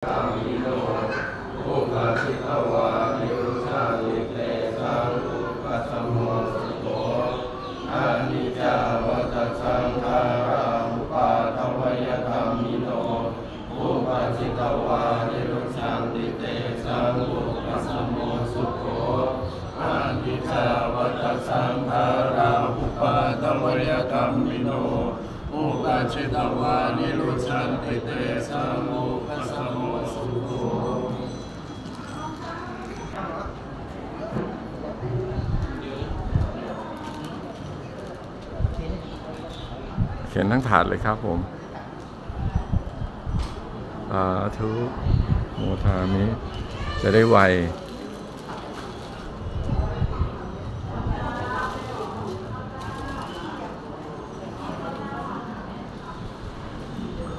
กามิโนอุปาทิตวานิรุชาลิเตสังอุปัสสโมสุโขอานิจจาวัฏสังขาราอุปาทวยธรรมิโนอุปาทิตวานิรุชาลิเตสังอุปัสสโมสุโขอานิจจาวัฏสังขาราอุปาทวยธรรมิโนอุปัชฌิตวานิรุชันติเตสังอุปัสสโมสุโขเขียนทั้งถาดเลยครับผมสาธุโมทามิจะได้ไว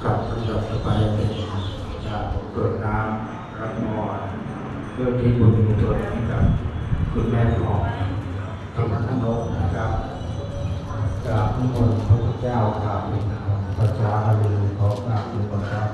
กับลำดับต่อไปเป็นจะเปิดน้ำรับมอญเพื่อที่บุญกุศลให้กับคุณแม่ของธรรมทนกนะครับกราบนิมนต์พระพุทธเจ้ากราบเป็นภาษาบาลีขอกราบนิมนต์ครับ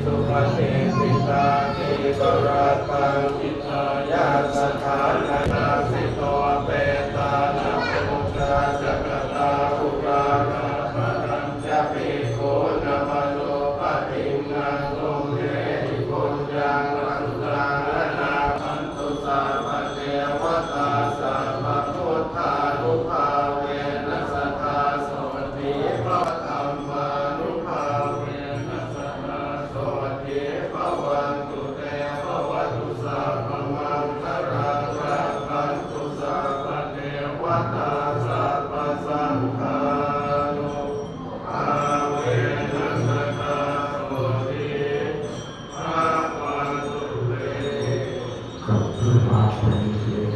สุปฏิปิตาติกราตังอิทายาสถานาสิโตเปตานัพพุทธาจักตาภุราปะรัญจปิโกนะมโนปะตินังโลเมหิปุญญังรันตังนาพันตุสาภเทวตาสัพพพุทธานุภาเวนัสสทาโสติพระธรรมานุภาเวนัสสทาโสติภวันตุเตภวตุสัพพมังคารังรักขันตุสัพพเทวตาสัพพสังฆานุภาเวนัสสทาโสติภวันตุเต กับคือมาเป็นเสีย